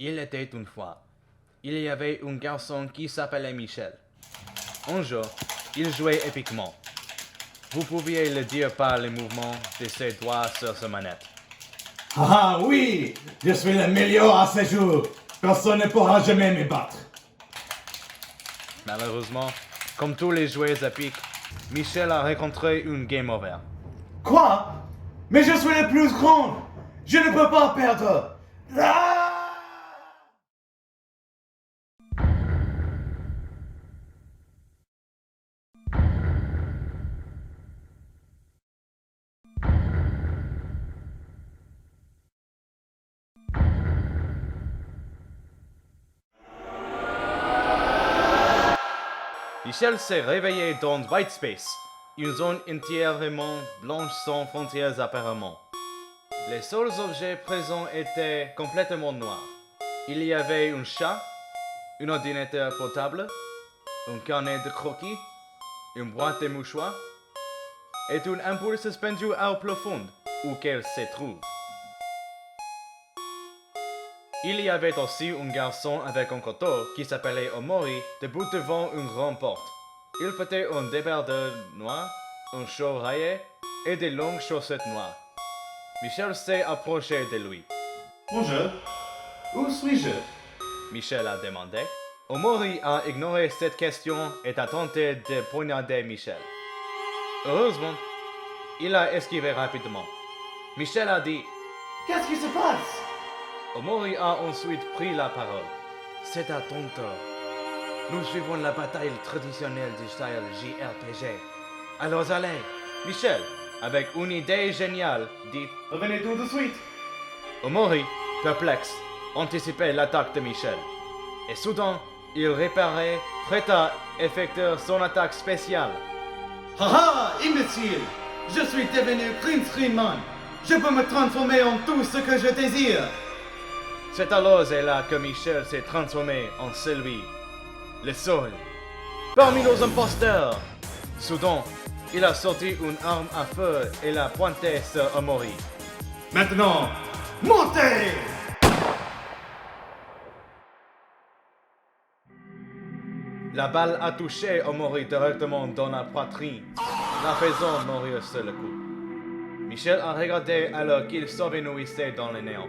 Il était une fois. Il y avait un garçon qui s'appelait Michel. Un jour, il jouait épiquement. Vous pouviez le dire par les mouvements de ses doigts sur sa manette. Ah oui, je suis le meilleur à ce jeu. Personne ne pourra jamais me battre. Malheureusement, comme tous les joueurs épiques, Michel a rencontré une game over. Quoi? Mais je suis le plus grand. Je ne peux pas perdre. Ah! Michel s'est réveillé dans White Space, une zone entièrement blanche sans frontières apparemment. Les seuls objets présents étaient complètement noirs. Il y avait un chat, un ordinateur portable, un carnet de croquis, une boîte de mouchoirs et une ampoule suspendue à eau profonde où qu'elle se trouve. Il y avait aussi un garçon avec un couteau qui s'appelait Omori debout devant une grande porte. Il portait un débardeur noir, un short rayé et des longues chaussettes noires. Michel s'est approché de lui. Bonjour. Où suis-je? Michel a demandé. Omori a ignoré cette question et a tenté de poignarder Michel. Heureusement, il a esquivé rapidement. Michel a dit « Qu'est-ce qui se passe? Omori a ensuite pris la parole. C'est à ton tour. Nous suivons la bataille traditionnelle du style JRPG. Alors allez, Michel, avec une idée géniale, dit Revenez tout de suite. Omori, perplexe, anticipait l'attaque de Michel. Et soudain, il réparait, prêt à effectuer son attaque spéciale. Haha, imbécile! Je suis devenu Prince Rinman. Je peux me transformer en tout ce que je désire. C'est alors et là que Michel s'est transformé en celui, le seul, parmi nos imposteurs. Soudain, il a sorti une arme à feu et l'a pointée sur Omori. Maintenant, montez! La balle a touché Omori directement dans la poitrine, la faisant mourir sur le coup. Michel a regardé alors qu'il s'évanouissait dans le néant.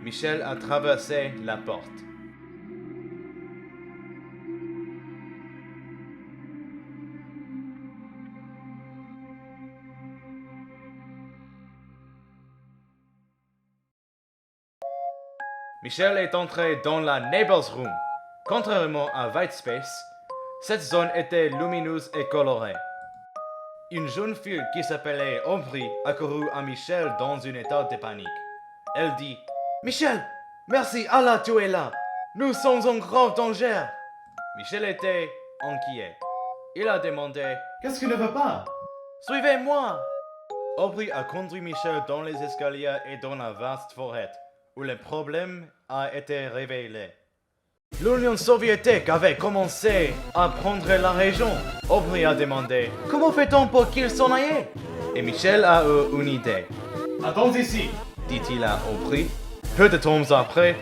Michel a traversé la porte. Michel est entré dans la Neighbor's Room. Contrairement à White Space, cette zone était lumineuse et colorée. Une jeune fille qui s'appelait Aubrey a couru à Michel dans un état de panique. Elle dit « Michel, merci Allah, tu es là. Nous sommes en grave danger. » Michel était inquiet. Il a demandé « Qu'est-ce qui ne va pas? Suivez-moi !» Aubrey a conduit Michel dans les escaliers et dans la vaste forêt, où le problème a été révélé. L'Union soviétique avait commencé à prendre la région. Aubrey a demandé « Comment fait-on pour qu'ils s'en aillent ?» Et Michel a eu une idée. « Attends ici. » dit-il à Aubrey. Peu de temps après,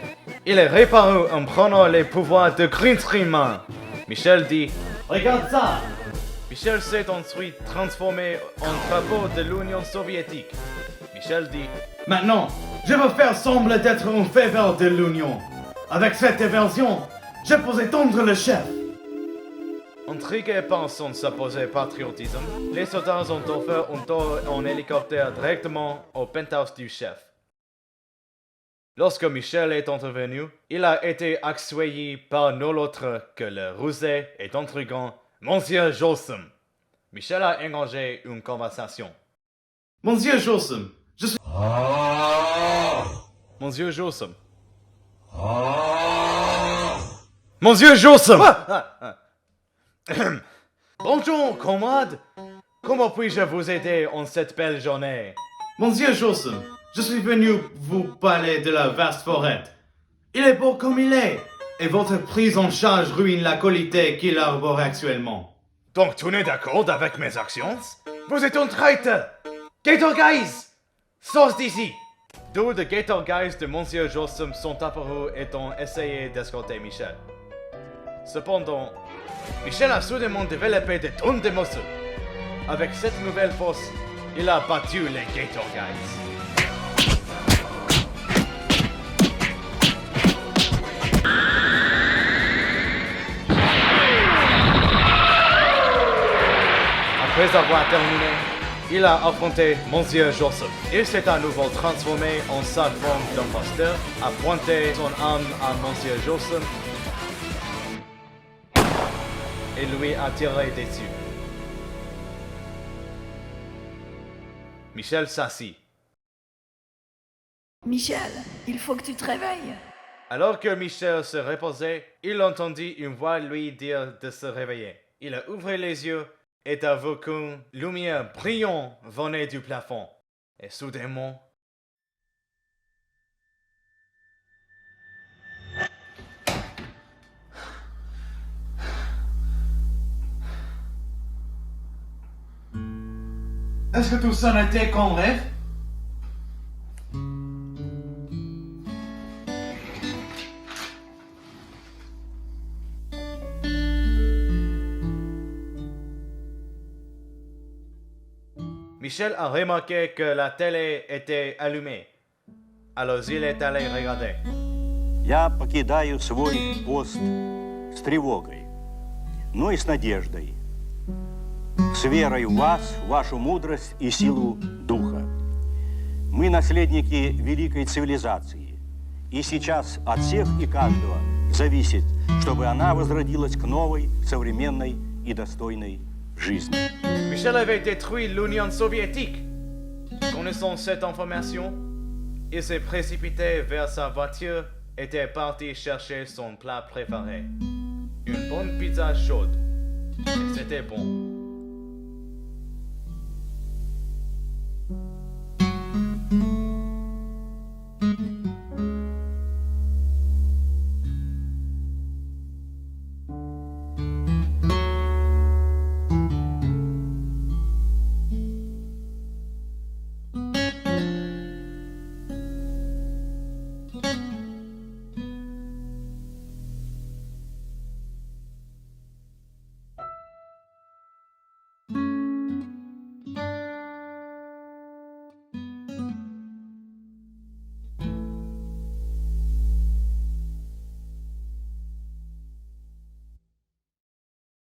il est réparu en prenant les pouvoirs de Green. Michel dit « Regarde ça. Michel s'est ensuite transformé en drapeau de l'Union soviétique. Michel dit « Maintenant, je veux faire semblant d'être un faveur de l'Union. Avec cette diversion, je peux étendre le chef. » Intrigués par son supposé patriotisme, les soldats ont offert un tour en hélicoptère directement au penthouse du chef. Lorsque Michel est intervenu, il a été accueilli par nul autre que le rusé et intriguant Monsieur Jolson. Michel a engagé une conversation. Monsieur Jolson, je suis... Monsieur Jolson. Monsieur Jolson! Bonjour, camarade. Comment puis-je vous aider en cette belle journée? Monsieur Jolson, je suis venu vous parler de la vaste forêt. Il est beau comme il est, et votre prise en charge ruine la qualité qu'il arbore actuellement. Donc tu n'es d'accord avec mes actions? Vous êtes un traiteur! Gator guys! Sors d'ici! Deux des Gatorguys de Monsieur Jossum sont apparus et ont essayé d'escorter Michel. Cependant, Michel a soudainement développé des tonnes de muscles. Avec cette nouvelle force, il a battu les Gatorguys. Après avoir terminé, il a affronté Monsieur Jossum. Il s'est à nouveau transformé en sa forme d'imposteur, a pointé son arme à Monsieur Jossum et lui a tiré dessus. Michel s'assit. Michel, il faut que tu te réveilles. Alors que Michel se reposait, il entendit une voix lui dire de se réveiller. Il a ouvert les yeux et a vu qu'une lumière brillante venait du plafond. Et soudainement, Est-ce que tout ça n'était qu'un rêve? Michel a remarqué que la télé était allumée. Alors il est allé regarder. Я покидаю свой пост с тревогой, но и с надеждой, с верой в вас, в вашу мудрость и силу духа. Мы наследники великой цивилизации, и сейчас от всех и каждого зависит, чтобы она возродилась к новой, современной и достойной жизни. Michel avait détruit l'Union soviétique. Connaissant cette information, il s'est précipité vers sa voiture et était parti chercher son plat préféré. Une bonne pizza chaude. Et c'était bon.